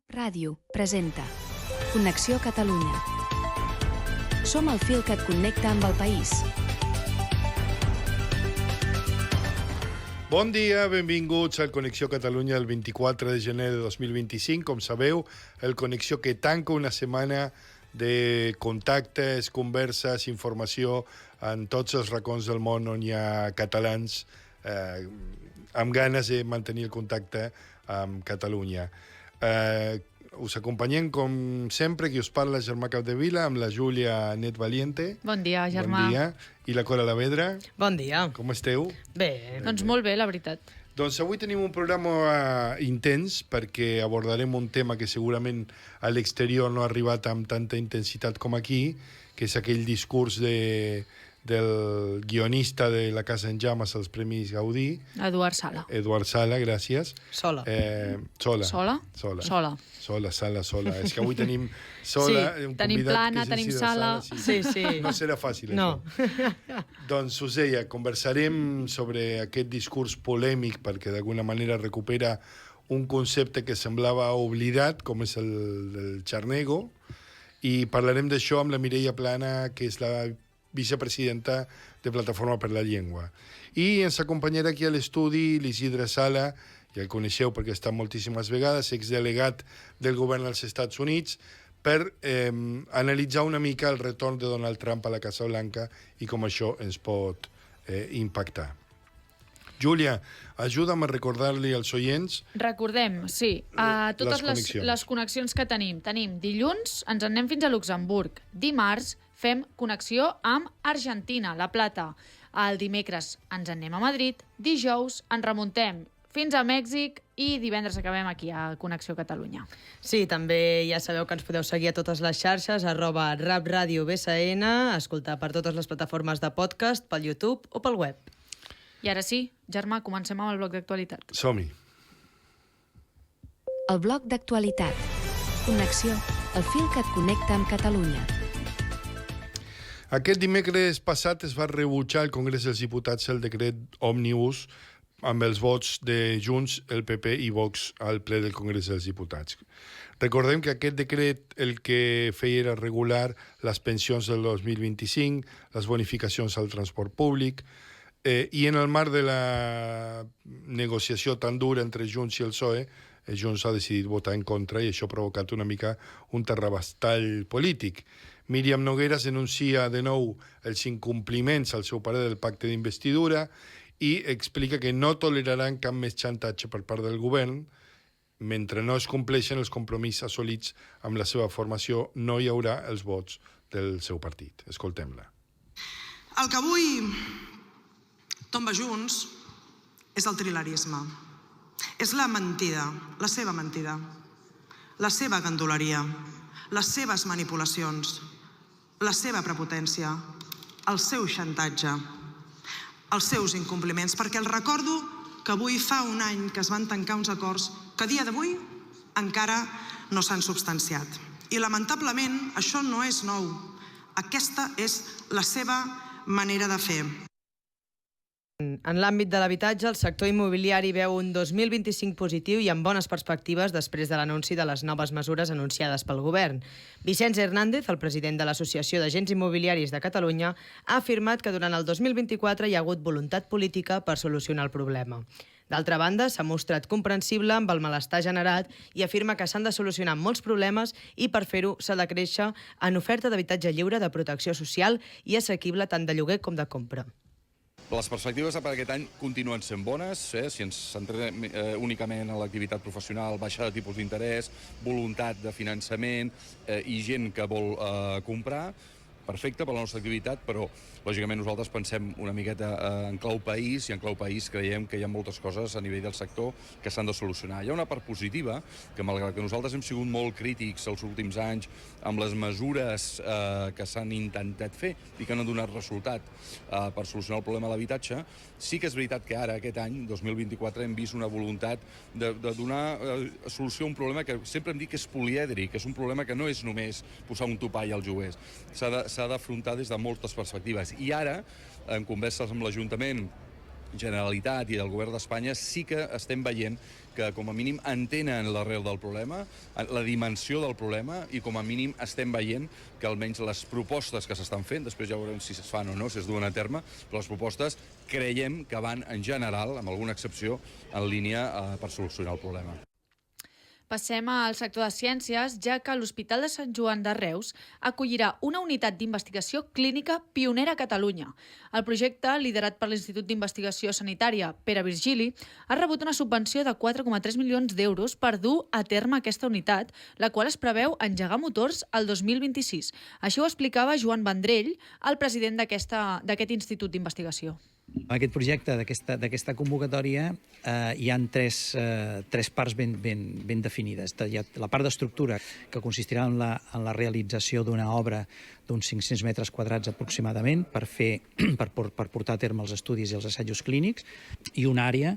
Ràdio presenta Connexió Catalunya. Som el fil que et connecta amb el país. Bon dia, benvinguts al Connexió Catalunya el 24 de gener de 2025. Com sabeu, el Connexió que tanca una setmana de contactes, converses, informació en tots els racons del món on hi ha catalans amb ganes de mantenir el contacte amb Catalunya. Us acompanyem, com sempre, qui us parla, Germà Capdevila, amb la Júlia Net Valiente. Bon dia, Germà. Bon dia. I la Cora Lavedra. Bon dia. Com esteu? Bé. Doncs molt bé, la veritat. Doncs avui tenim un programa intens perquè abordarem un tema que segurament a l'exterior no ha arribat amb tanta intensitat com aquí, que és aquell discurs del guionista de La Casa en Llames als Premis Gaudí. Eduard Sala. Eduard Sala, gràcies. Sola. Sola? Sola. És que avui tenim Sola, sí, un tenim convidat plana, que és tenim així de sala. Sí. No serà fàcil, no. això. Doncs us deia, conversarem sobre aquest discurs polèmic perquè d'alguna manera recupera un concepte que semblava oblidat, com és el del xarnego, i parlarem d'això amb la Mireia Plana, que és la vicepresidenta de Plataforma per la Llengua. I ens acompanyarà aquí a l'estudi l'Isidre Sala, ja el coneixeu perquè està moltíssimes vegades, exdelegat del govern als Estats Units, per analitzar una mica el retorn de Donald Trump a la Casa Blanca i com això ens pot impactar. Júlia, ajuda'm a recordar-li als oients... Recordem, sí, totes les connexions que tenim. Tenim dilluns, ens en anem fins a Luxemburg. Dimarts fem connexió amb Argentina, La Plata. El dimecres ens en anem a Madrid. Dijous ens remuntem fins a Mèxic i divendres acabem aquí a Connexió Catalunya. Sí, també ja sabeu que ens podeu seguir a totes les xarxes, @RapRadioBSN, escoltar per totes les plataformes de podcast, pel YouTube o pel web. I ara sí, Germà, comencem amb el bloc d'actualitat. Som-hi. El bloc d'actualitat. Connexió, el fil que et connecta amb Catalunya. Aquest dimecres passat es va rebutjar al Congrés dels Diputats el decret òmnibus amb els vots de Junts, el PP i Vox al ple del Congrés dels Diputats. Recordem que aquest decret el que feia era regular les pensions del 2025, les bonificacions al transport públic, i en el marc de la negociació tan dura entre Junts i el PSOE, Junts ha decidit votar en contra i això ha provocat una mica un terrabastall polític. Míriam Nogueras denuncia de nou els incompliments al seu parer del pacte d'investidura i explica que no toleraran cap més xantatge per part del govern. Mentre no es compleixen els compromisos assolits amb la seva formació, no hi haurà els vots del seu partit. Escoltem-la. El que avui tomba Junts és el trilerisme. És la mentida, la seva mentida, la seva gandoleria, les seves manipulacions, la seva prepotència, el seu xantatge, els seus incompliments, perquè els recordo que avui fa un any que es van tancar uns acords que a dia d'avui encara no s'han substanciat. I lamentablement això no és nou. Aquesta és la seva manera de fer. En l'àmbit de l'habitatge, el sector immobiliari veu un 2025 positiu i amb bones perspectives després de l'anunci de les noves mesures anunciades pel govern. Vicenç Hernández, el president de l'Associació d'Agents Immobiliaris de Catalunya, ha afirmat que durant el 2024 hi ha hagut voluntat política per solucionar el problema. D'altra banda, s'ha mostrat comprensible amb el malestar generat i afirma que s'han de solucionar molts problemes i per fer-ho s'ha de créixer en oferta d'habitatge lliure, de protecció social i assequible tant de lloguer com de compra. Les perspectives per aquest any continuen sent bones, si ens centrem únicament en l'activitat professional, baixada de tipus d'interès, voluntat de finançament i gent que vol comprar, perfecte per la nostra activitat, però lògicament nosaltres pensem una miqueta en clau país i en clau país creiem que hi ha moltes coses a nivell del sector que s'han de solucionar. Hi ha una part positiva que malgrat que nosaltres hem sigut molt crítics els últims anys amb les mesures que s'han intentat fer i que no han donat resultat per solucionar el problema de l'habitatge, sí que és veritat que ara, aquest any, 2024, hem vist una voluntat de donar solució a un problema que sempre hem dit que és polièdric, que és un problema que no és només posar un topall als lloguers. S'ha d'afrontar des de moltes perspectives. I ara, en converses amb l'Ajuntament Generalitat i del Govern d'Espanya sí que estem veient que com a mínim entenen l'arrel del problema, la dimensió del problema, i com a mínim estem veient que almenys les propostes que s'estan fent, després ja veurem si es fan o no, si es duen a terme, però les propostes creiem que van en general, amb alguna excepció, en línia per solucionar el problema. Passem al sector de ciències, ja que l'Hospital de Sant Joan de Reus acollirà una unitat d'investigació clínica pionera a Catalunya. El projecte, liderat per l'Institut d'Investigació Sanitària Pere Virgili, ha rebut una subvenció de 4,3 milions d'euros per dur a terme aquesta unitat, la qual es preveu engegar motors el 2026. Així ho explicava Joan Vendrell, el president d'aquest Institut d'Investigació. En aquest projecte d'aquesta convocatòria hi ha tres parts ben definides. Hi ha la part d'estructura, que consistirà en la realització d'una obra d'uns 500 metres quadrats aproximadament per portar a terme els estudis i els assajos clínics, i una àrea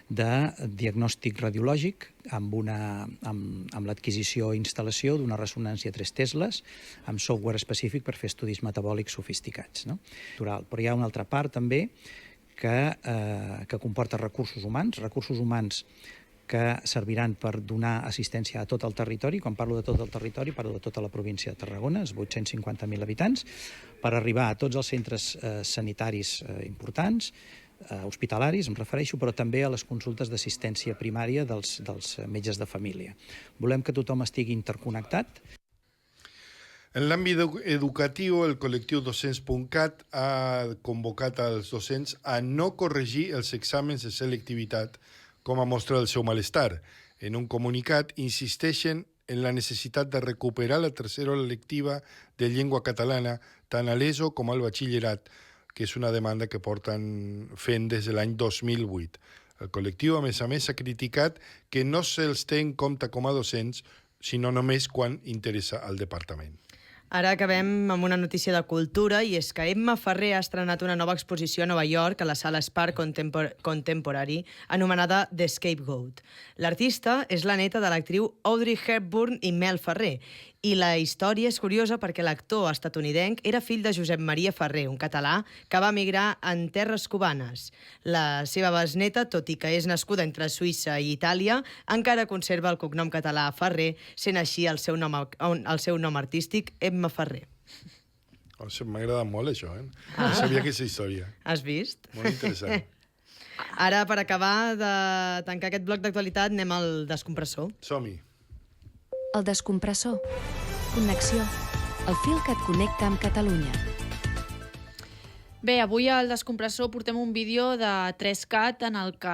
de diagnòstic radiològic amb l'adquisició i instal·lació d'una ressonància 3 tesles amb software específic per fer estudis metabòlics sofisticats, no? Però hi ha una altra part també que comporta recursos humans que serviran per donar assistència a tot el territori. Quan parlo de tot el territori, parlo de tota la província de Tarragona, els 850.000 habitants, per arribar a tots els centres sanitaris importants, hospitalaris, em refereixo, però també a les consultes d'assistència primària dels metges de família. Volem que tothom estigui interconnectat. En l'àmbit educatiu, el col·lectiu Docents.cat ha convocat als docents a no corregir els exàmens de selectivitat com a mostra del seu malestar. En un comunicat insisteixen en la necessitat de recuperar la tercera hora lectiva de llengua catalana tant a l'ESO com al batxillerat, que és una demanda que porten fent des de l'any 2008. El col·lectiu, a més, ha criticat que no se'ls té en compte com a docents, sinó només quan interessa al departament. Ara acabem amb una notícia de cultura, i és que Emma Ferrer ha estrenat una nova exposició a Nova York, a la sala Spark Contemporary, anomenada The Scapegoat. L'artista és la neta de l'actriu Audrey Hepburn i Mel Ferrer, i la història és curiosa perquè l'actor estatunidenc era fill de Josep Maria Ferrer, un català que va emigrar en terres cubanes. La seva besneta, tot i que és nascuda entre Suïssa i Itàlia, encara conserva el cognom català Ferrer, sent així el seu nom artístic Emma Ferrer. M'ha agradat molt això, No sabia aquesta història. Has vist? Molt interessant. Ara, per acabar de tancar aquest bloc d'actualitat, anem al descompressor. Som-hi. El descompressor. Connexió. El fil que et connecta amb Catalunya. Bé, avui al Descompressor portem un vídeo de 3CAT en el que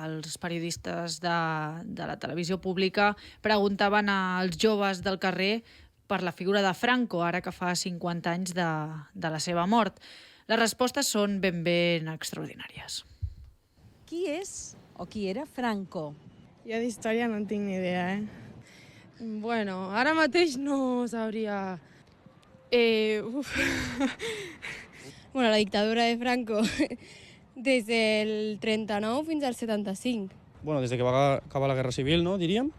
els periodistes de la televisió pública preguntaven als joves del carrer per la figura de Franco, ara que fa 50 anys de la seva mort. Les respostes són ben extraordinàries. Qui és o qui era Franco? Jo d'història no en tinc ni idea, Bueno, ara mateix no sabria... Bueno, la dictadura de Franco, des del 39 fins al 75. Bueno, des que va acabar la Guerra Civil, no, diríem,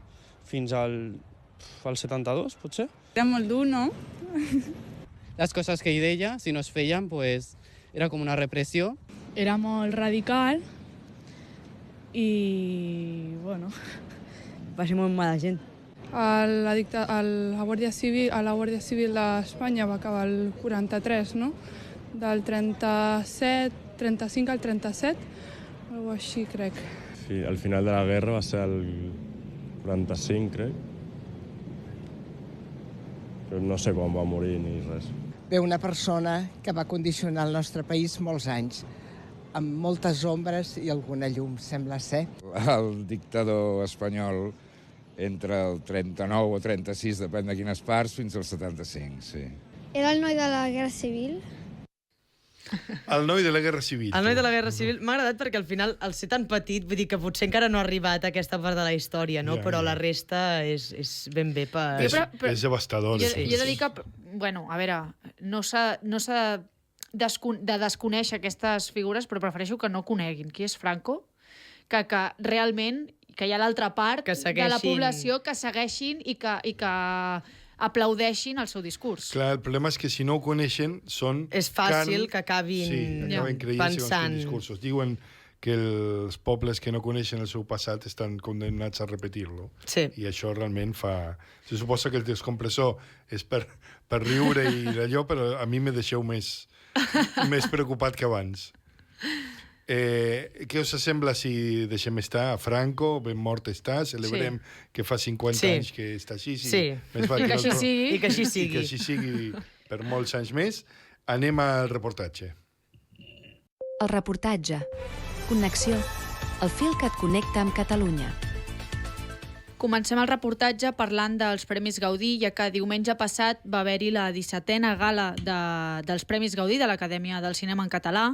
fins al 72, potser. Era molt dur, no? Les coses que ell deia, si no es feien, pues, era com una repressió. Era molt radical i, bueno... Va ser molt mala gent. A la Guàrdia Civil d'Espanya va acabar el 43, no? Del 35 al 37, algo així, crec. Sí, al final de la guerra va ser el 45, crec. Però no sé quan va morir ni res. Ve una persona que va condicionar el nostre país molts anys, amb moltes ombres i alguna llum, sembla ser. El dictador espanyol entre el 39 o 36, depèn de quines parts, fins al 75, sí. Era el noi de la Guerra Civil? El noi de la Guerra Civil. El noi de la Guerra Civil m'ha agradat perquè al final, al ser tan petit, vull dir que potser encara no ha arribat a aquesta part de la història, no? Però la resta és ben bé per... És devastador. Jo he de dir que, bueno, a veure, no s'ha de desconèixer aquestes figures, però prefereixo que no coneguin qui és Franco, que realment que hi ha l'altra part de la població que segueixin i que aplaudeixin el seu discurs. Clar, el problema és que si no ho coneixen són... És fàcil que acabin creient-se els seus discursos. Diuen que els pobles que no coneixen el seu passat estan condemnats a repetir-lo. Sí. I això realment fa... Se suposa que el descompressor és per riure i d'allò, però a mi me deixeu més preocupat que abans. Què us sembla si deixem estar a Franco? Ben mort està, celebrem que fa 50 anys que està així. Sí, i que així sigui. I que així sigui. I que així sigui per molts anys més. Anem al reportatge. El reportatge. Connexió. El fil que et connecta amb Catalunya. Comencem el reportatge parlant dels Premis Gaudí, ja que diumenge passat va haver-hi la 17a gala dels Premis Gaudí de l'Acadèmia del Cinema en Català,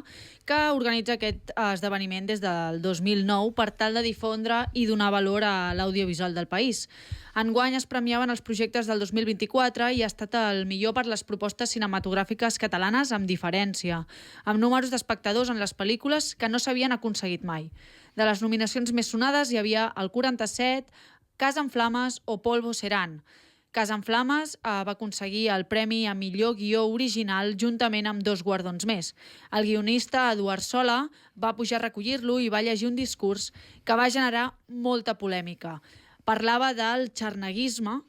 que organitza aquest esdeveniment des del 2009 per tal de difondre i donar valor a l'audiovisual del país. Enguany es premiaven els projectes del 2024 i ha estat el millor per les propostes cinematogràfiques catalanes amb diferència, amb números d'espectadors en les pel·lícules que no s'havien aconseguit mai. De les nominacions més sonades hi havia el 47, Casa en Flames o Polvo Serán. Casa en Flames va aconseguir el premi a millor guió original juntament amb 2 guardons més. El guionista Eduard Sola va pujar a recollir-lo i va llegir un discurs que va generar molta polèmica. Parlava del xarneguisme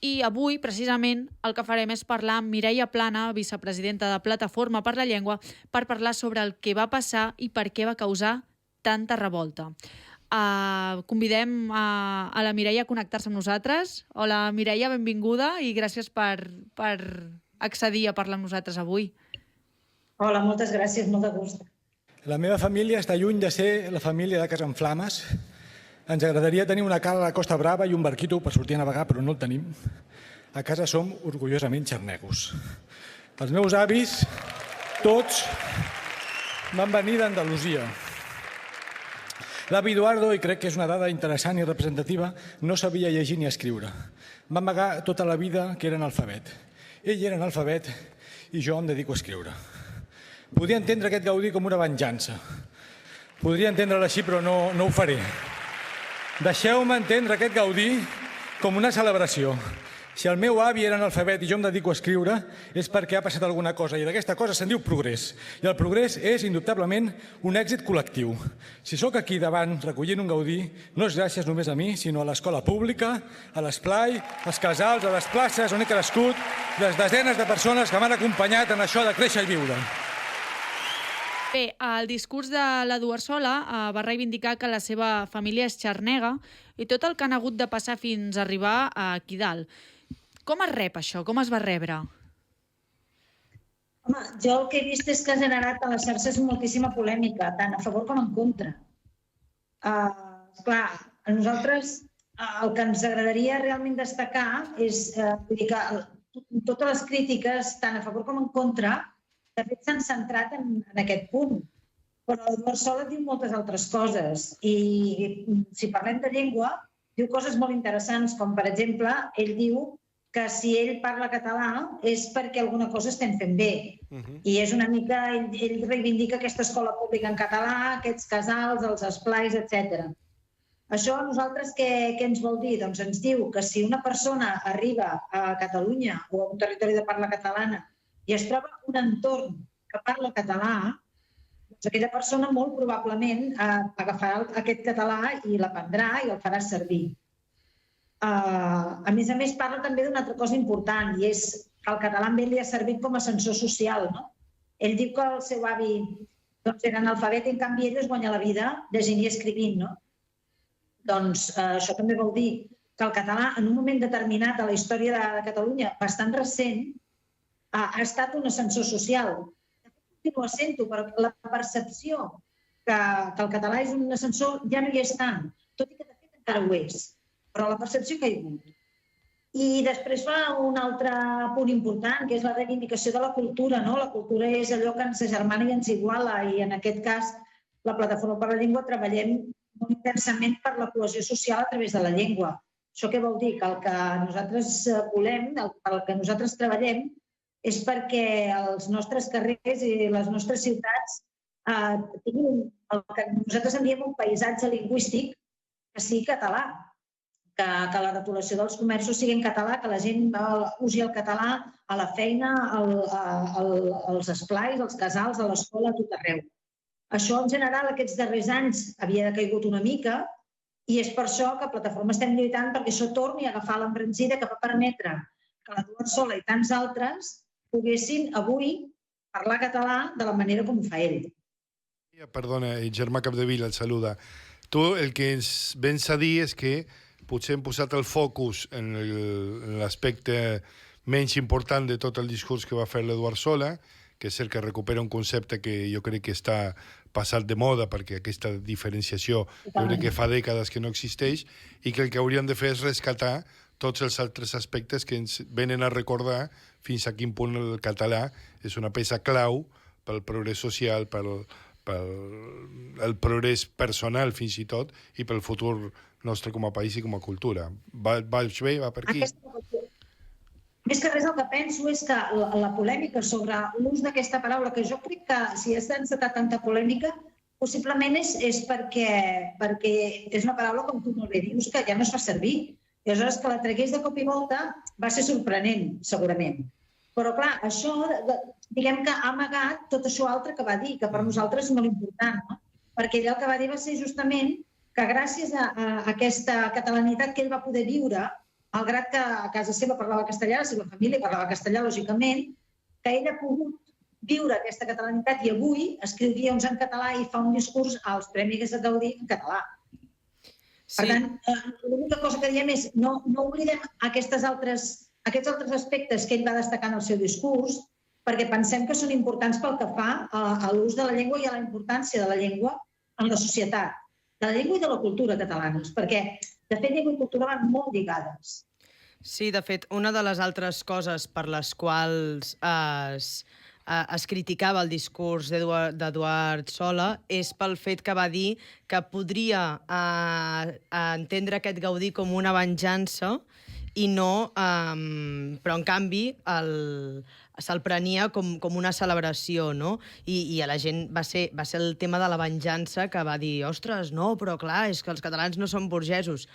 i avui, precisament, el que farem és parlar amb Mireia Plana, vicepresidenta de Plataforma per la Llengua, per parlar sobre el que va passar i per què va causar tanta revolta. Convidem a la Mireia a connectar-se amb nosaltres. Hola, Mireia, benvinguda i gràcies per accedir a parlar amb nosaltres avui. Hola, moltes gràcies, molt de gust. La meva família està lluny de ser la família de Casa en Flames. Ens agradaria tenir una cala a la Costa Brava i un barquito per sortir a navegar, però no el tenim. A casa som orgullosament xarnegos. Els meus avis, tots, van venir d'Andalusia. L'avi Eduardo, i crec que és una dada interessant i representativa, no sabia llegir ni escriure. Va amagar tota la vida que era analfabet. Ell era analfabet i jo em dedico a escriure. Podria entendre aquest Gaudí com una venjança. Podria entendre-la així, però no ho faré. Deixeu-me entendre aquest Gaudí com una celebració. Si el meu avi era analfabet i jo em dedico a escriure, és perquè ha passat alguna cosa, i d'aquesta cosa se'n diu progrés. I el progrés és, indubtablement, un èxit col·lectiu. Si sóc aquí davant recollint un Gaudí, no és gràcies només a mi, sinó a l'escola pública, a l'esplai, als casals, a les places on he crescut, les desenes de persones que m'han acompanyat en això de créixer i viure. Bé, el discurs de l'Eduard Sola va reivindicar que la seva família és xarnega i tot el que han hagut de passar fins a arribar aquí dalt. Com es rep això? Com es va rebre? Home, jo el que he vist és que ha generat a les xarxes moltíssima polèmica, tant a favor com en contra. Esclar, a nosaltres el que ens agradaria realment destacar és que totes les crítiques, tant a favor com en contra, de fet s'han centrat en aquest punt. Però l'Eduard Sola diu moltes altres coses i si parlem de llengua, diu coses molt interessants, com per exemple, ell diu que si ell parla català és perquè alguna cosa estem fent bé. I és una mica, ell reivindica aquesta escola pública en català, aquests casals, els esplais, etc. Això a nosaltres què ens vol dir? Doncs ens diu que si una persona arriba a Catalunya o a un territori de parla catalana i es troba un entorn que parla català, doncs aquella persona molt probablement agafarà aquest català i l'aprendrà i el farà servir. A més, parla també d'una altra cosa important, i és que el català a ell li ha servit com a ascensor social. Ell diu que el seu avi era analfabet i en canvi ell es guanya la vida llegint i escrivint. Doncs això també vol dir que el català en un moment determinat a la història de Catalunya, bastant recent, ha estat un ascensor social. Continua sent-ho, però la percepció que el català és un ascensor ja no hi és tant, tot i que de fet encara ho és. Però la percepció que hi ha hagut. I després fa un altre punt important, que és la reivindicació de la cultura. La cultura és allò que ens agermana i ens iguala, i en aquest cas la Plataforma per la Llengua treballem molt intensament per la cohesió social a través de la llengua. Això què vol dir? Que el que nosaltres volem, el que nosaltres treballem, és perquè els nostres carrers i les nostres ciutats tinguin el que nosaltres en diem un paisatge lingüístic que sigui català. Que la retolació dels comerços sigui en català, que la gent usi el català a la feina, als esplais, als casals, a l'escola, a tot arreu. Això, en general, aquests darrers anys havia decaigut una mica i és per això que a Plataforma estem lluitant perquè això torni a agafar l'embranzida que va permetre que l'Eduard Sola i tants altres poguessin avui parlar català de la manera com ho fa ell. Perdona, Germà Capdevila et saluda. Tu el que ens vens a dir és que potser hem posat el focus en l'aspecte menys important de tot el discurs que va fer l'Eduard Sola, que és cert que recupera un concepte que jo crec que està passat de moda perquè aquesta diferenciació jo crec que fa dècades que no existeix i que el que hauríem de fer és rescatar tots els altres aspectes que ens venen a recordar fins a quin punt el català és una peça clau pel progrés social, pel progrés personal fins i tot i pel futur nostre com a país i com a cultura. Vaig bé? Va per aquí? Més que res el que penso és que la polèmica sobre l'ús d'aquesta paraula, que jo crec que si has encetat tanta polèmica, possiblement és perquè és una paraula, com tu molt bé dius, que ja no es fa servir. I aleshores que la tragués de cop i volta va ser sorprenent, segurament. Però clar, això, diguem que ha amagat tot això altre que va dir, que per nosaltres és molt important, no? Perquè ell el que va dir va ser justament que gràcies a aquesta catalanitat que ell va poder viure, malgrat que a casa seva parlava castellà, la seva família parlava castellà, lògicament, que ell ha pogut viure aquesta catalanitat i avui escriu guions en català i fa un discurs als Premis Gaudí en català. Per tant, l'única cosa que diem és no oblidem aquests altres aspectes que ell va destacar en el seu discurs, perquè pensem que són importants pel que fa a l'ús de la llengua i a la importància de la llengua en la societat, de la llengua i de la cultura catalanes, perquè, de fet, llengua i cultura van molt lligades. Sí, de fet, una de les altres coses per les quals es criticava el discurs d'Eduard Sola és pel fet que va dir que podria entendre aquest Gaudí com una venjança i no, però en canvi se'l prenia com una celebració, no? I a la gent va ser el tema de la venjança que va dir, ostres, no, però clar, és que els catalans no són burgesos.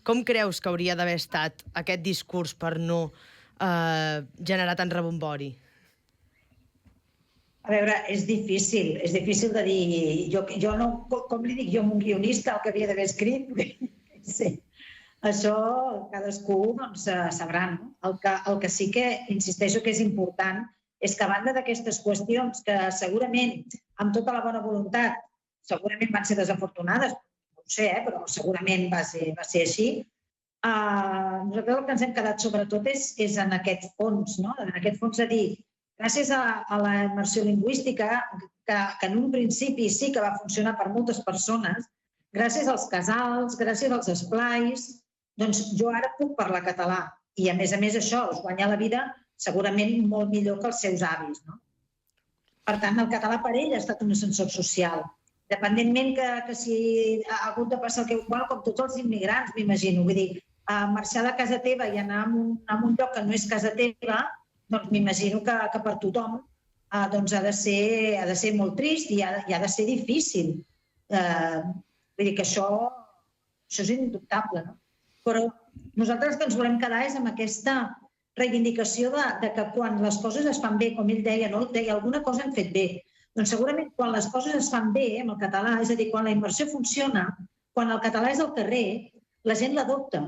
Com creus que hauria d'haver estat aquest discurs per no generar tant rebombori? A veure, és difícil de dir... Jo no, com li dic jo a un guionista el que havia d'haver escrit? Sí. Això cadascú sabrà, no? El que sí que insisteixo que és important és que a banda d'aquestes qüestions que segurament, amb tota la bona voluntat, segurament van ser desafortunades, no ho sé, però segurament va ser així, nosaltres el que ens hem quedat sobretot és en aquest fons, no? En aquest fons de dir, gràcies a la immersió lingüística, que en un principi sí que va funcionar per moltes persones, gràcies als casals, gràcies als esplais, doncs jo ara puc parlar català. I a més això, es guanya la vida segurament molt millor que els seus avis, no? Per tant, el català per ell ha estat un ascensor social. Dependentment que si ha hagut de passar el que... Bueno, com tots els immigrants, m'imagino. Vull dir, marxar de casa teva i anar a un lloc que no és casa teva, doncs m'imagino que per tothom ha de ser molt trist i ha de ser difícil. Vull dir que això és indubtable, no? Però nosaltres que ens volem quedar és amb aquesta reivindicació de que quan les coses es fan bé, com ell deia, no? Ell deia, alguna cosa hem fet bé. Doncs segurament quan les coses es fan bé amb el català, és a dir, quan la immersió funciona, quan el català és al carrer, la gent l'adopta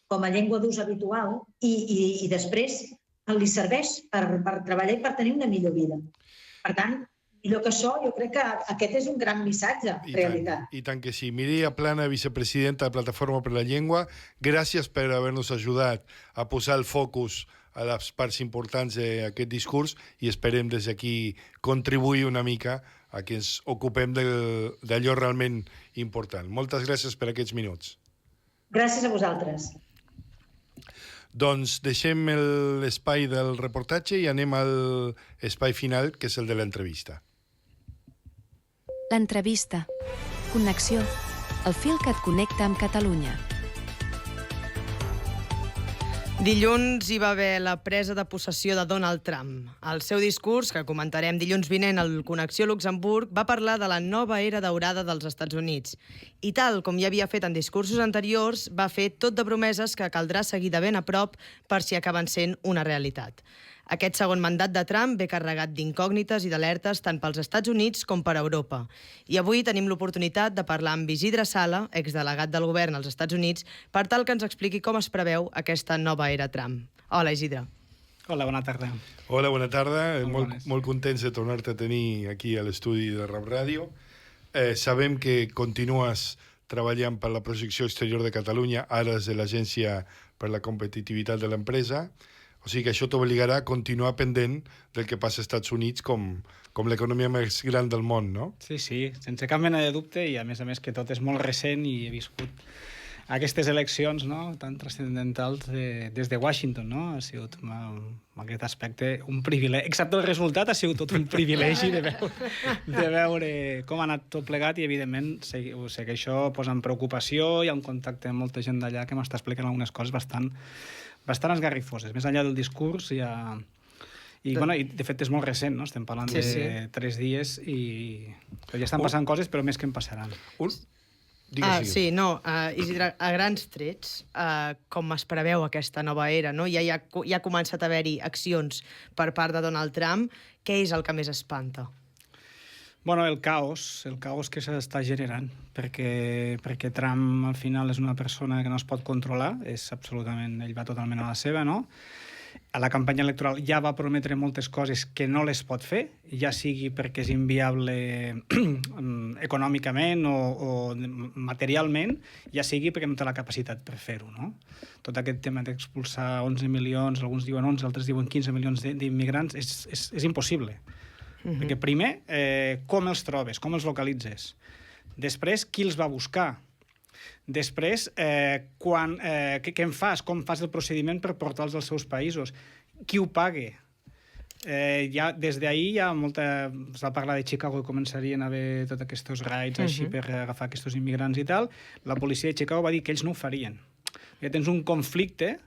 com a llengua d'ús habitual i després li serveix per treballar i per tenir una millor vida. Per tant, millor que això, jo crec que aquest és un gran missatge, en realitat. I tant que sí. Mireia Plana, vicepresidenta de Plataforma per la Llengua, gràcies per haver-nos ajudat a posar el focus a les parts importants d'aquest discurs i esperem des d'aquí contribuir una mica a que ens ocupem d'allò realment important. Moltes gràcies per aquests minuts. Gràcies a vosaltres. Doncs deixem l'espai del reportatge i anem al espai final, que és el de l'entrevista. L'entrevista. Connexió. El fil que et connecta amb Catalunya. Dilluns hi va haver la presa de possessió de Donald Trump. El seu discurs, que comentarem dilluns vinent al Connexió Luxemburg, va parlar de la nova era daurada dels Estats Units. I tal com ja havia fet en discursos anteriors, va fer tot de promeses que caldrà seguir de ben a prop per si acaben sent una realitat. Aquest segon mandat de Trump ve carregat d'incògnites i d'alertes tant pels Estats Units com per Europa. I avui tenim l'oportunitat de parlar amb Isidre Sala, exdelegat del govern als Estats Units, per tal que ens expliqui com es preveu aquesta nova era Trump. Hola, Isidre. Hola, bona tarda. Hola, bona tarda. Molt contents de tornar-te a tenir aquí a l'estudi de Rap Ràdio. Sabem que continues treballant per la projecció exterior de Catalunya, ara des de l'Agència per la Competitivitat de l'Empresa. O sigui que això t'obligarà a continuar pendent del que passa als Estats Units com l'economia més gran del món, no? Sí, sense cap mena de dubte, i a més que tot és molt recent i he viscut aquestes eleccions, no?, tan transcendentals des de Washington, no? Ha sigut, en aquest aspecte, un privilegi. Excepte el resultat, ha sigut tot un privilegi de veure com ha anat tot plegat i, evidentment, sé que això posa en preocupació. Hi ha un contacte amb molta gent d'allà que m'està explicant algunes coses bastant esgarrifoses. Més enllà del discurs, hi ha... I de fet és molt recent, no? Estem parlant de 3 dies i ja estan passant coses, però més que en passaran. Isidre, a grans trets, com es preveu aquesta nova era, no? Ja ha començat a haver-hi accions per part de Donald Trump. Què és el que més espanta? Bueno, el caos que s'està generant, perquè Trump al final és una persona que no es pot controlar, ell va totalment a la seva, no? A la campanya electoral ja va prometre moltes coses que no les pot fer, ja sigui perquè és inviable econòmicament o materialment, ja sigui perquè no té la capacitat per fer-ho, no? Tot aquest tema d'expulsar 11 milions, alguns diuen 11, altres diuen 15 milions d'immigrants, és impossible. Perquè primer, com els trobes, com els localitzes? Després, qui els va buscar? Després, què en fas? Com fas el procediment per portar-los als seus països? Qui ho paga? Des d'ahir hi ha molta... Es va parlar de Chicago que començarien a haver tots aquests raids així per agafar aquests immigrants i tal. La policia de Chicago va dir que ells no ho farien. Ja tens un conflicte,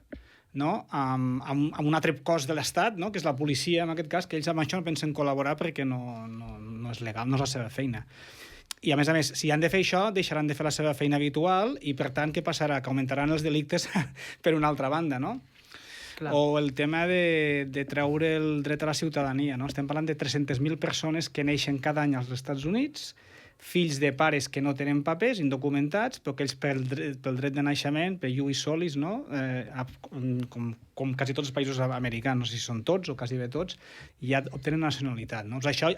no?, amb un altre cos de l'Estat, no?, que és la policia, en aquest cas, que ells amb això no pensen col·laborar perquè no és legal, no és la seva feina. I, a més, si han de fer això, deixaran de fer la seva feina habitual i, per tant, què passarà? Que augmentaran els delictes per una altra banda, no? Clar. O el tema de treure el dret a la ciutadania, no? Estem parlant de 300.000 persones que neixen cada any als Estats Units, fills de pares que no tenen papers, indocumentats, però que ells pel dret de naixement, per ius solis, no? Com quasi tots els països americans, no sé si són tots o quasi bé tots, ja obtenen nacionalitat, no? Això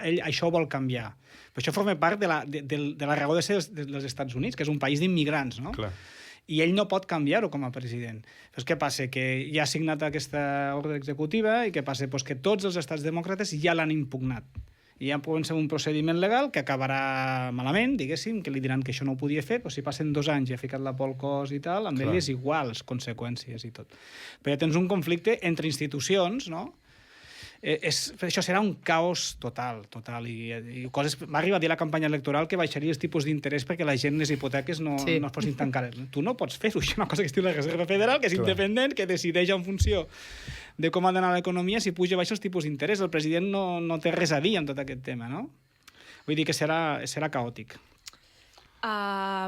ho vol canviar. Però això forma part de la raó de ser dels Estats Units, que és un país d'immigrants, no? Clar. I ell no pot canviar-ho com a president. Doncs què passa? Que ja ha signat aquesta ordre executiva i què passa? Doncs que tots els estats demòcrates ja l'han impugnat. I ja poden ser un procediment legal que acabarà malament, diguéssim, que li diran que això no ho podia fer, però si passen 2 anys i ha ficat la por al cos i tal, amb ell és igual, les conseqüències i tot. Però ja tens un conflicte entre institucions, no? Això serà un caos total. I va arribar a dir a la campanya electoral que baixaria els tipus d'interès perquè la gent les hipoteques no es fossin tan cares. Tu no pots fer-ho, això és una cosa que es diu la Reserva Federal, que és independent, que decideix en funció de com ha d'anar l'economia si puja o baixa els tipus d'interès. El president no té res a dir en tot aquest tema, no? Vull dir que serà caòtic.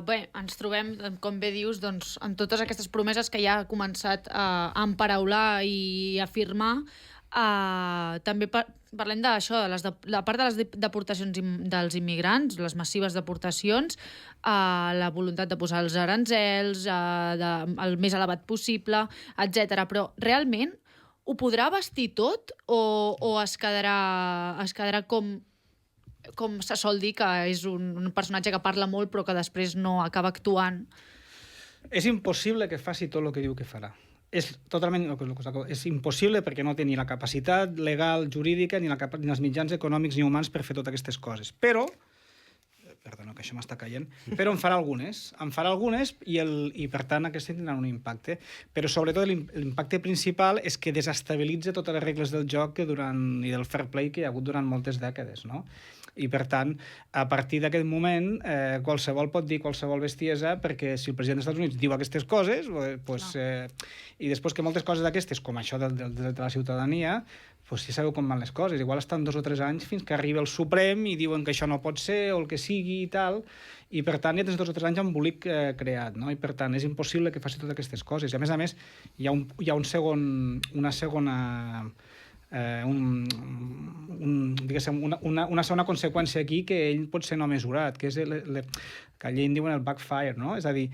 Bé, ens trobem, com bé dius, doncs, amb totes aquestes promeses que ja ha començat a emparaular i a afirmar. També parlem d'això, la part de les deportacions dels immigrants, les massives deportacions, la voluntat de posar els aranzels el més elevat possible, etc. Però realment ho podrà vestir tot o es quedarà com se sol dir, que és un personatge que parla molt però que després no acaba actuant? És impossible que faci tot el que diu que farà. És totalment... És impossible perquè no té ni la capacitat legal, jurídica, ni els mitjans econòmics ni humans per fer totes aquestes coses. Però, perdona, que això m'està caient, però en farà algunes i per tant aquestes tindran un impacte. Però sobretot l'impacte principal és que desestabilitza totes les regles del joc i del fair play que hi ha hagut durant moltes dècades, no? I, per tant, a partir d'aquest moment, qualsevol pot dir qualsevol bestiesa, perquè si el president dels Estats Units diu aquestes coses, i després que moltes coses d'aquestes, com això de la ciutadania, doncs ja sabeu com van les coses. Igual estan 2 o 3 anys fins que arriba el Suprem i diuen que això no pot ser, o el que sigui i tal, i per tant ja tens 2 o 3 anys embolic creat, no? I per tant és impossible que faci totes aquestes coses. I a més, hi ha una segona una segona conseqüència aquí que ell pot ser no mesurat, que és que allà en diuen el backfire, no? És a dir,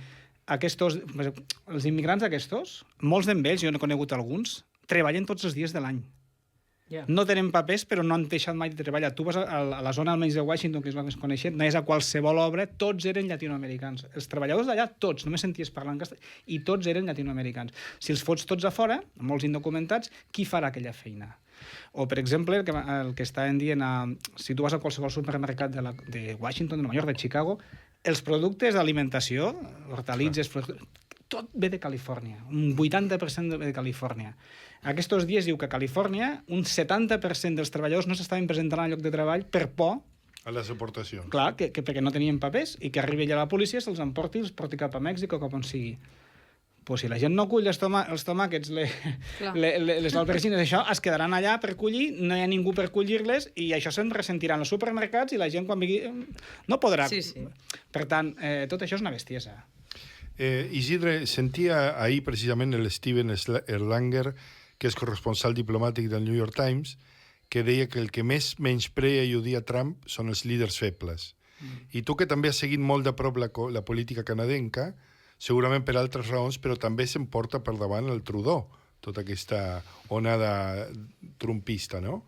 els immigrants aquests, molts d'ells, jo n'he conegut alguns, treballen tots els dies de l'any. No tenen papers, però no han deixat mai de treballar. Tu vas a la zona almenys de Washington, que és la més coneixent, anaves a qualsevol obra, tots eren llatinoamericans. Els treballadors d'allà, tots, només senties parlar en castellà, i tots eren llatinoamericans. Si els fots tots a fora, molts indocumentats, qui farà aquella feina? O, per exemple, el que estaven dient, si tu vas a qualsevol supermercat de Washington, de Nova York, de Chicago, els productes d'alimentació, hortalitzes, tot ve de Califòrnia, un 80% ve de Califòrnia. Aquests dies diu que a Califòrnia un 70% dels treballadors no s'estaven presentant al lloc de treball per por a les deportacions. Clar, perquè no tenien papers i que arribi allà la policia, se'ls emporti, els porti cap a Mèxic o cap on sigui. Pues si la gent no cull els tomàquets, les albergines, això, es quedaran allà per collir, no hi ha ningú per collir-les i això se'n ressentiran als supermercats i la gent quan vingui no podrà. Per tant, tot això és una bestiesa. Isidre, sentia ahir precisament el Steven Erlanger, que és corresponsal diplomàtic del New York Times, que deia que el que més menysprea i odia Trump són els líders febles. I tu, que també has seguit molt de prop la política canadenca, segurament per altres raons, però també s'emporta per davant el Trudeau, tota aquesta onada trumpista, no?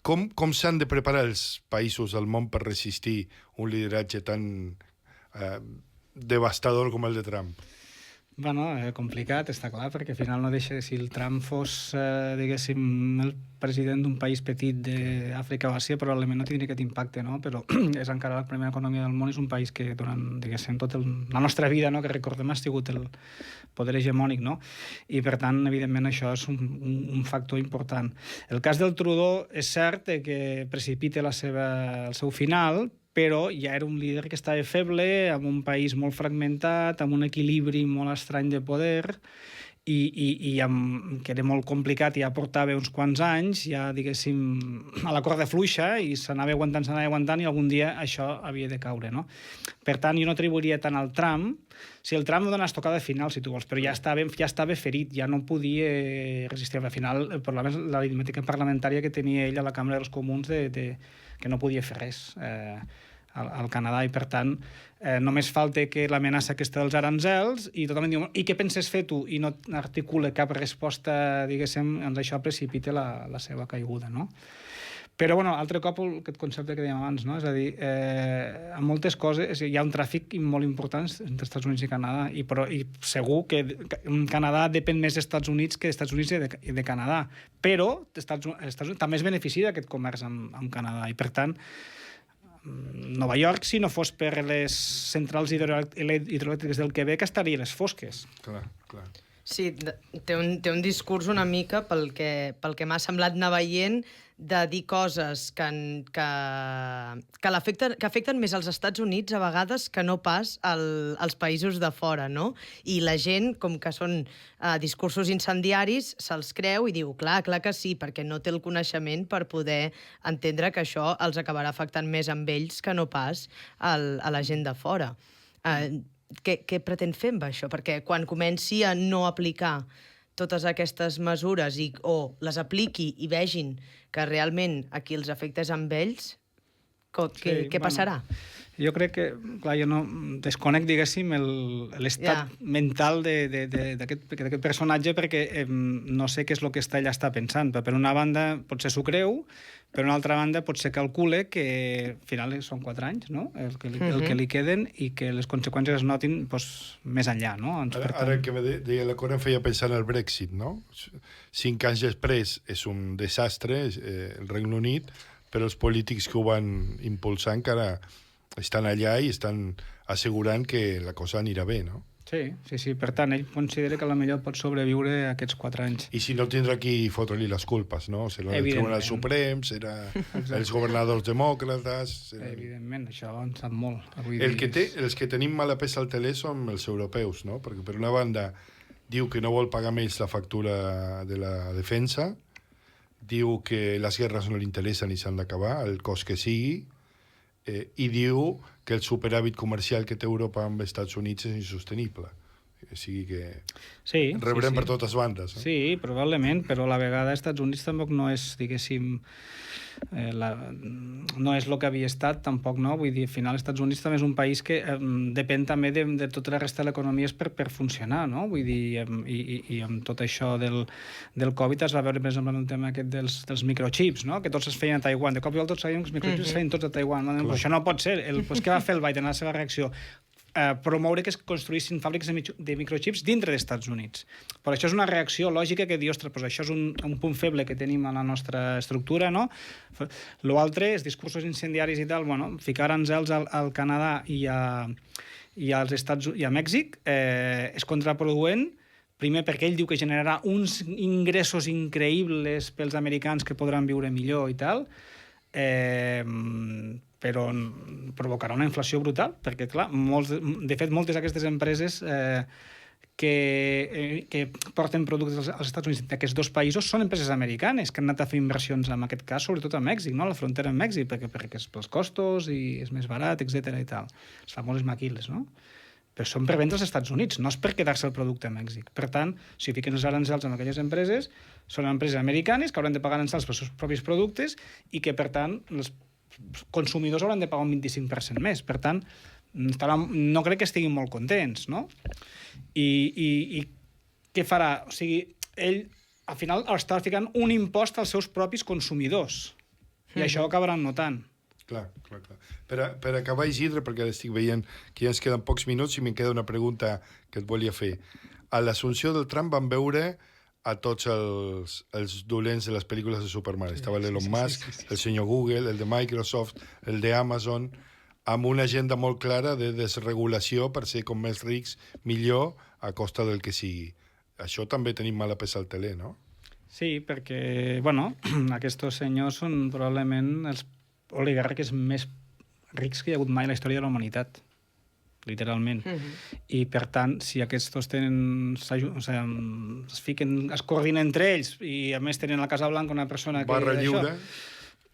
Com s'han de preparar els països del món per resistir un lideratge tan devastador com el de Trump? Bueno, complicat, està clar, perquè al final no deixa... Si el Trump fos, diguéssim, el president d'un país petit d'Àfrica o Àsia, probablement no tindria aquest impacte, no? Però és encara la primera economia del món, és un país que durant, diguéssim, tota la nostra vida, no?, que recordem, ha sigut el poder hegemònic, no? I, per tant, evidentment, això és un factor important. El cas del Trudeau és cert que precipita el seu final, però ja era un líder que estava feble, amb un país molt fragmentat, amb un equilibri molt estrany de poder, i que era molt complicat, i ja portava uns quants anys, ja, diguéssim, a la corda fluixa, i s'anava aguantant, i algun dia això havia de caure, no? Per tant, jo no atribuiria tant al Trump. Si el Trump dona estocada final, si tu vols, però ja estava ferit, ja no podia resistir. Al final, el problema és l'aritmètica parlamentària que tenia ell a la Cambra dels Comuns, que no podia fer res al Canadà, i per tant només falta que l'amenaça aquesta dels aranzels i tothom diu, i què penses fer tu? I no articula cap resposta, diguéssim, doncs això precipita la seva caiguda, no? Però, bueno, altre cop aquest concepte que dèiem abans, no? És a dir, en moltes coses hi ha un tràfic molt important entre Estats Units i Canadà, i segur que Canadà depèn més dels Estats Units que dels Estats Units i de Canadà, però Estats Units també es beneficia d'aquest comerç amb Canadà, i per tant Nova York, si no fos per les centrals hidroelèctriques del Quebec, estaria a les fosques. Clar. Sí, té un discurs una mica pel que m'ha semblat anar veient, de dir coses que afecten més als Estats Units a vegades que no pas als països de fora, no? I la gent, com que són discursos incendiaris, se'ls creu i diu, clar que sí, perquè no té el coneixement per poder entendre que això els acabarà afectant més amb ells que no pas a la gent de fora. Què pretén fer amb això? Perquè quan comenci a no aplicar totes aquestes mesures o les apliqui i vegin que realment aquí els efectes amb ells, què passarà? Jo crec que, clar, jo no desconec, diguéssim, l'estat mental d'aquest personatge, perquè no sé què és el que ell està pensant. Per una banda, potser s'ho creu, per una altra banda, potser calcula que al final són 4 anys, no?, el que li queden, i que les conseqüències es notin més enllà, no? Ara que deia la Cora em feia pensar en el Brexit, no? 5 anys després és un desastre, el Regne Unit, però els polítics que ho van impulsar encara estan allà i estan assegurant que la cosa anirà bé, no? Sí. Per tant, ell considera que potser pot sobreviure aquests 4 anys. I si no, tindrà qui fotre-li les culpes, no? Serà el Tribunal Suprem, serà els governadors demòcrates... Evidentment, això en sap molt. Els que tenim mala peça al teler són els europeus, no? Perquè per una banda diu que no vol pagar més la factura de la defensa, diu que les guerres no li interessen i s'han d'acabar, el cost que sigui, i diu que el superàvit comercial que té Europa amb els Estats Units és insostenible. O sigui que rebrem per totes bandes. Sí, probablement, però a la vegada als Estats Units tampoc no és, diguéssim, no és el que havia estat, tampoc no. Vull dir, al final, els Estats Units també és un país que depèn també de tota la resta de l'economia per funcionar, no? Vull dir, i amb tot això del Covid es va veure, per exemple, en el tema aquest dels microchips, no? Que tots es feien a Taiwan. De cop i volta tots sabíem que els microchips es feien tots a Taiwan. No? Això no pot ser. Què va fer el Biden a la seva reacció? Promoure que es construïssin fàbriques de microchips dintre dels Estats Units. Però això és una reacció lògica que diu, ostres, això és un punt feble que tenim a la nostra estructura, no? L'altre, els discursos incendiaris i tal, bueno, ficar aranzels al Canadà i a Mèxic és contraproduent, primer perquè ell diu que generarà uns ingressos increïbles pels americans que podran viure millor i tal, però provocarà una inflació brutal, perquè, clar, de fet, moltes d'aquestes empreses que porten productes als Estats Units d'aquests dos països són empreses americanes que han anat a fer inversions, en aquest cas, sobretot a Mèxic, no? A la frontera amb Mèxic, perquè és pels costos i és més barat, etc i tal. Els famosos maquiles, no? Però són per vendre als Estats Units, no és per quedar-se el producte a Mèxic. Per tant, si fiquen els aranzels en aquelles empreses, són empreses americanes que hauran de pagar aranzels pels seus propis productes i que, per tant, els consumidors hauran de pagar un 25% més. Per tant, no crec que estiguin molt contents, no? I què farà? O sigui, ell, al final, està ficant un impost als seus propis consumidors. I això ho acabaran notant. Clar. Per acabar, Isidre, perquè estic veient que ja ens queden pocs minuts i me'n queda una pregunta que et volia fer. A l'assumpció del Trump vam veure a tots els dolents de les pel·lícules de Superman. Estava l'Elon Musk, el senyor Google, el de Microsoft, el de Amazon, amb una agenda molt clara de desregulació per ser com més rics, millor, a costa del que sigui. Això també tenim mala peça al teler, no? Sí, perquè, bueno, aquests senyors són probablement els oligarques més rics que hi ha hagut mai a la història de la humanitat. Literalment. I, per tant, si aquests tenen... es coordinen entre ells i, a més, tenen a la Casa Blanca una persona que... Barra lliure.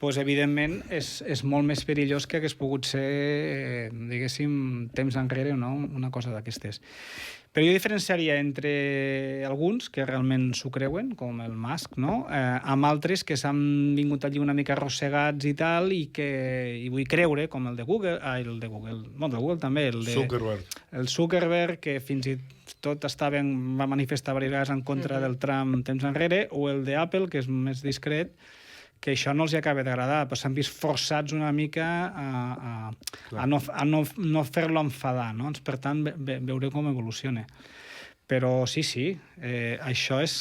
Doncs, evidentment, és molt més perillós que hagués pogut ser, diguéssim, temps enrere, no? Una cosa d'aquestes. Però jo diferenciaria entre alguns que realment s'ho creuen, com el Musk, no? Amb altres que s'han vingut allí una mica arrossegats i tal, i vull creure, com el de Google, també, el Zuckerberg, que fins i tot va manifestar diverses vegades en contra del Trump temps enrere, o el d'Apple, que és més discret, que això no els acaba d'agradar, però s'han vist forçats una mica a no fer-lo enfadar, no? Per tant, veureu com evoluciona. Però sí, això és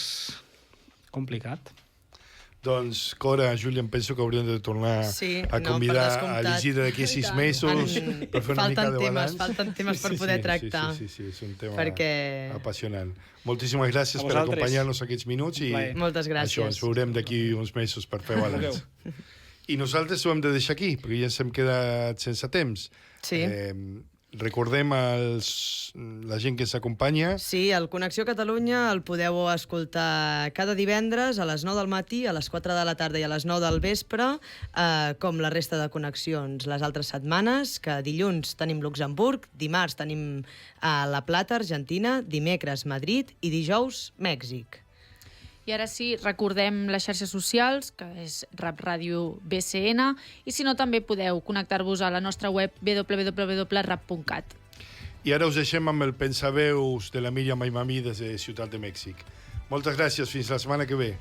complicat. Doncs, Cora, Júlia, em penso que hauríem de tornar a convidar a l'Isidre d'aquí 6 mesos per fer una mica de balanç. Falten temes per poder tractar. Sí, és un tema apassionant. Moltíssimes gràcies per acompanyar-nos aquests minuts i moltes gràcies. Això, ens veurem d'aquí uns mesos per fer balanç. I nosaltres ho hem de deixar aquí, perquè ja ens hem quedat sense temps. Sí. Recordem la gent que s'acompanya. Sí, el Connexió Catalunya el podeu escoltar cada divendres a les 9 del matí, a les 4 de la tarda i a les 9 del vespre, com la resta de connexions les altres setmanes, que dilluns tenim Luxemburg, dimarts tenim La Plata, Argentina, dimecres Madrid i dijous Mèxic. I ara sí, recordem les xarxes socials, que és Rap Ràdio BCN, i si no també podeu connectar-vos a la nostra web www.rap.cat. I ara us deixem amb el pensaveus de la Míriam Maimami des de Ciutat de Mèxic. Moltes gràcies, fins la setmana que ve.